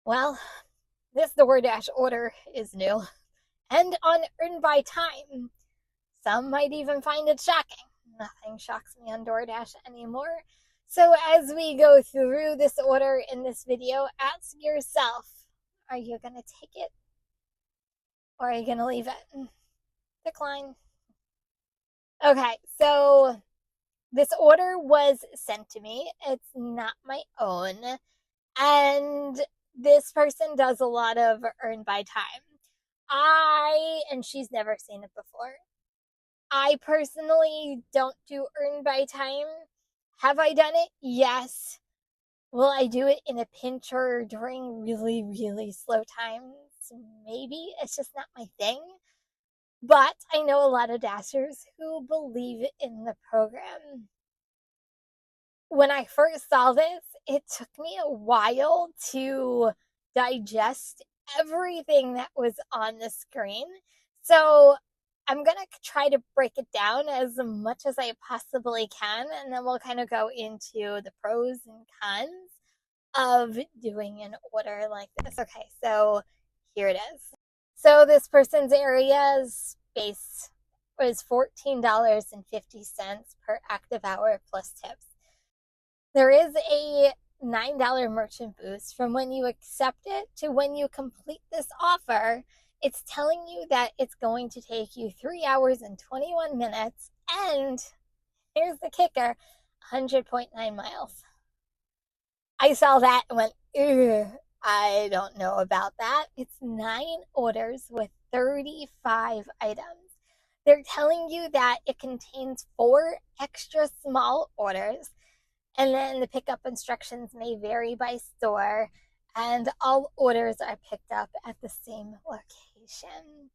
Well, this DoorDash order is new and on Earn by Time. Some might even find it shocking. Nothing shocks me on DoorDash anymore. So as we go through this order in this video, ask yourself, are you going to take it or are you going to leave it? Decline. Okay, so this order was sent to me. It's not my own. And this person does a lot of Earn by Time. And she's never seen it before. I personally don't do Earn by Time. Have I done it? Yes. Will I do it in a pinch or during really, really slow times? Maybe. It's just not my thing. But I know a lot of Dashers who believe in the program. When I first saw this, it took me a while to digest everything that was on the screen. So I'm going to try to break it down as much as I possibly can, and then we'll kind of go into the pros and cons of doing an order like this. Okay, so here it is. So this person's area's base was $14.50 per active hour plus tips. There is a $9 merchant boost from when you accept it to when you complete this offer. It's telling you that it's going to take you 3 hours and 21 minutes, and here's the kicker, 100.9 miles. I saw that and went, ugh, I don't know about that. It's 9 orders with 35 items. They're telling you that it contains 4 extra small orders, and then the pickup instructions may vary by store, and all orders are picked up at the same location.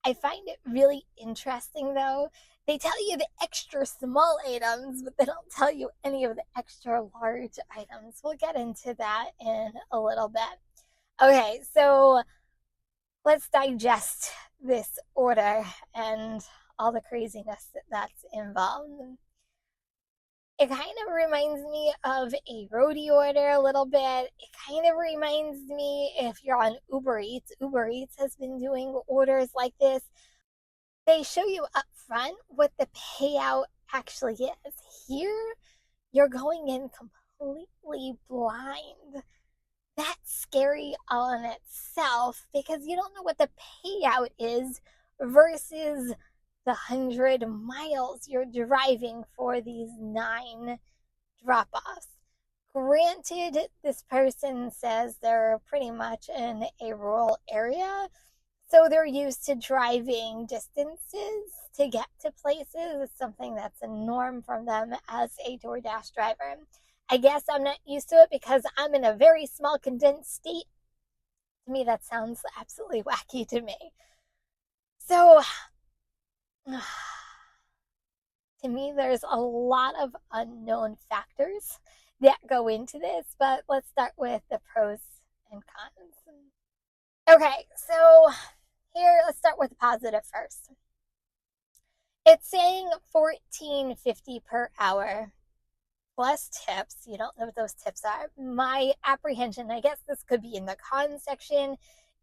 I find it really interesting, though. They tell you the extra small items, but they don't tell you any of the extra large items. We'll get into that in a little bit. Okay, so let's digest this order and all the craziness that's involved. It kind of reminds me of a roadie order a little bit. It kind of reminds me if you're on Uber Eats. Uber Eats has been doing orders like this. They show you up front what the payout actually is. Here, you're going in completely blind. That's scary on itself because you don't know what the payout is versus the 100 miles you're driving for these 9 drop-offs. Granted, this person says they're pretty much in a rural area, so they're used to driving distances to get to places. It's something that's a norm from them as a DoorDash driver. I guess I'm not used to it because I'm in a very small condensed state. To me, that sounds absolutely wacky to me. So to me, there's a lot of unknown factors that go into this, but let's start with the pros and cons. Okay, so here, let's start with the positive first. It's saying $14.50 per hour plus tips. You don't know what those tips are. My apprehension, I guess this could be in the cons section,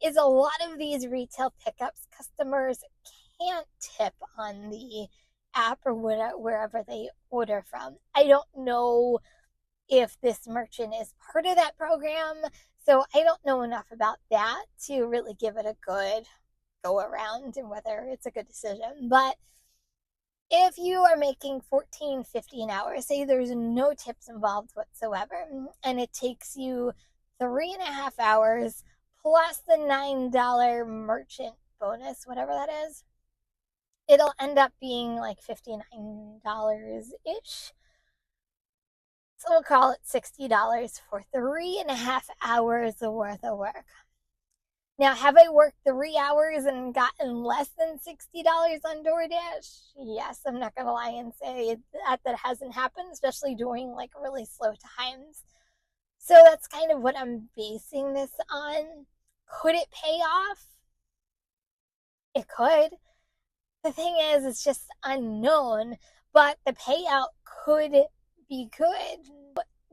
is a lot of these retail pickups, customers can't tip on the app or wherever they order from. I don't know if this merchant is part of that program, so I don't know enough about that to really give it a good go around and whether it's a good decision. But if you are making $14.50 an hour, say there's no tips involved whatsoever, and it takes you 3.5 hours plus the $9 merchant bonus, whatever that is, it'll end up being like $59-ish. So we'll call it $60 for 3.5 hours worth of work. Now, have I worked 3 hours and gotten less than $60 on DoorDash? Yes, I'm not going to lie and say that hasn't happened, especially during like really slow times. So that's kind of what I'm basing this on. Could it pay off? It could. The thing is, it's just unknown, but the payout could be good.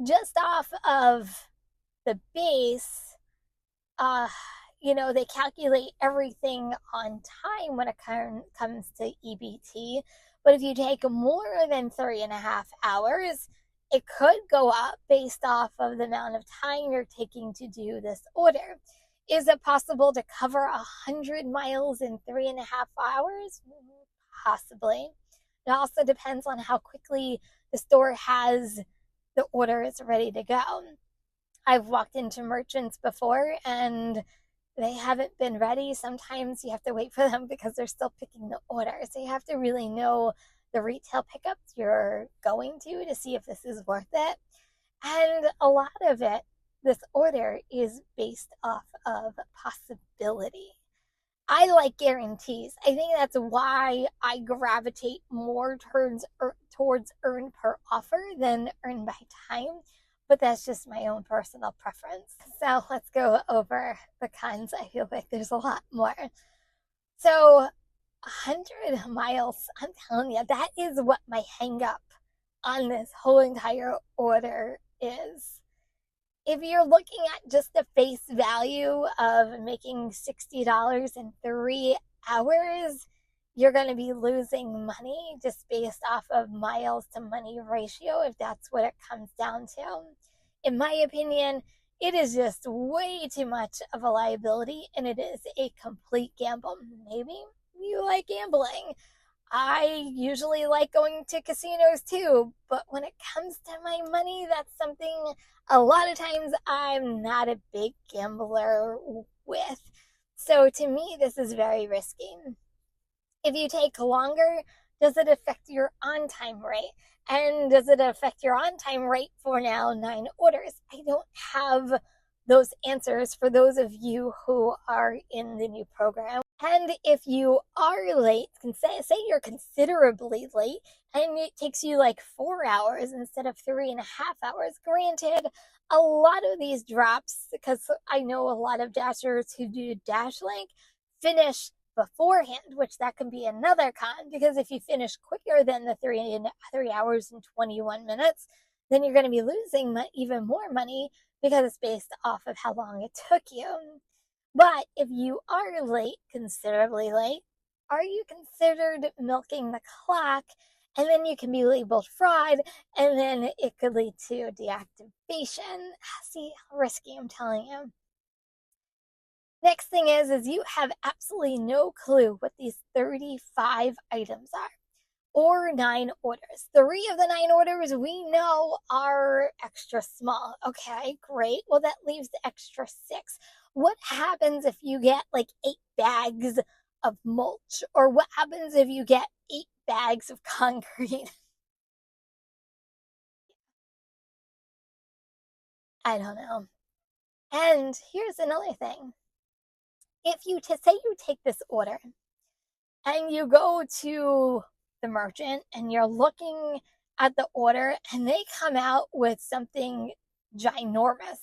Just off of the base they calculate everything on time when it comes to EBT. But if you take more than 3.5 hours, it could go up based off of the amount of time you're taking to do this order. Is it possible to cover 100 miles in 3.5 hours? Possibly. It also depends on how quickly the store has the orders ready to go. I've walked into merchants before and they haven't been ready. Sometimes you have to wait for them because they're still picking the order. So you have to really know the retail pickups you're going to see if this is worth it. And a lot of it, this order is based off of possibility. I like guarantees. I think that's why I gravitate more towards earn per offer than earn by time. But that's just my own personal preference. So let's go over the cons. I feel like there's a lot more. So 100 miles, I'm telling you, that is what my hang up on this whole entire order is. If you're looking at just the face value of making $60 in 3 hours, you're going to be losing money just based off of miles to money ratio, if that's what it comes down to. In my opinion, it is just way too much of a liability, and it is a complete gamble. Maybe you like gambling. I usually like going to casinos too, but when it comes to my money, that's something a lot of times I'm not a big gambler with. So to me, this is very risky. If you take longer, does it affect your on-time rate? And does it affect your on-time rate for now 9 orders? I don't have those answers for those of you who are in the new program. And if you are late, say you're considerably late and it takes you like 4 hours instead of 3.5 hours. Granted, a lot of these drops, because I know a lot of dashers who do Dash Link, finish beforehand, which that can be another con, because if you finish quicker than the 3 hours and 21 minutes, then you're going to be losing even more money because it's based off of how long it took you. But if you are late, considerably late, are you considered milking the clock? And then you can be labeled fraud, and then it could lead to deactivation. See, risky, I'm telling you. Next thing is you have absolutely no clue what these 35 items are, or 9 orders. 3 of the 9 orders we know are extra small. Okay, great. Well, that leaves the extra 6. What happens if you get like 8 bags of mulch? Or what happens if you get 8 bags of concrete? I don't know. And here's another thing. If you say you take this order and you go to the merchant and you're looking at the order and they come out with something ginormous,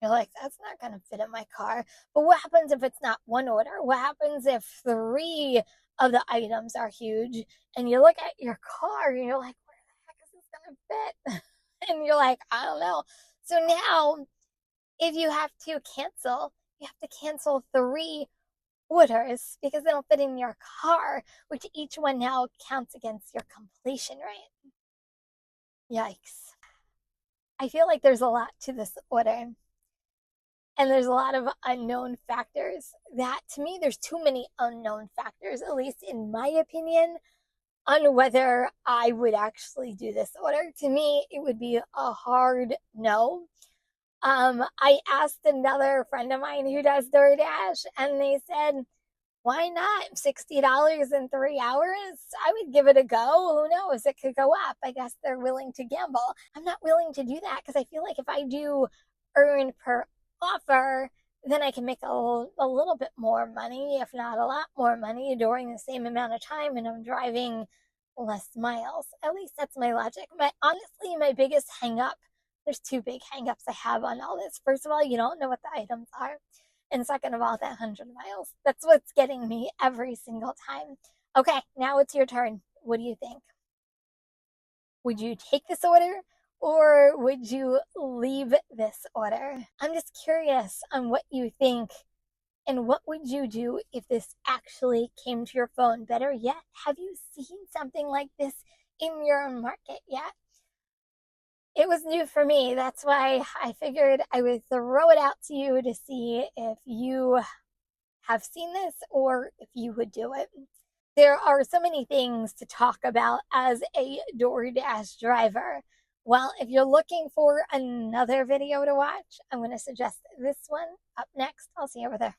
you're like, that's not going to fit in my car. But what happens if it's not one order? What happens if 3 of the items are huge and you look at your car and you're like, where the heck is this going to fit? And you're like, I don't know. So now, if you have to cancel, you have to cancel 3 orders because they don't fit in your car, which each one now counts against your completion rate. Yikes. I feel like there's a lot to this order. And there's a lot of unknown factors that, to me, there's too many unknown factors, at least in my opinion, on whether I would actually do this order. To me, it would be a hard no. I asked another friend of mine who does DoorDash, and they said, why not? $60 in 3 hours? I would give it a go. Who knows? It could go up. I guess they're willing to gamble. I'm not willing to do that because I feel like if I do earn per offer, then I can make a little bit more money, if not a lot more money, during the same amount of time, and I'm driving less miles. At least that's my logic. Honestly, my biggest hang up, there's 2 big hang-ups I have on all this. First of all, you don't know what the items are. And second of all, that 100 miles. That's what's getting me every single time. Okay, now it's your turn. What do you think? Would you take this order or would you leave this order? I'm just curious on what you think. And what would you do if this actually came to your phone? Better yet, have you seen something like this in your market yet? It was new for me. That's why I figured I would throw it out to you to see if you have seen this or if you would do it. There are so many things to talk about as a DoorDash driver. Well, if you're looking for another video to watch, I'm going to suggest this one up next. I'll see you over there.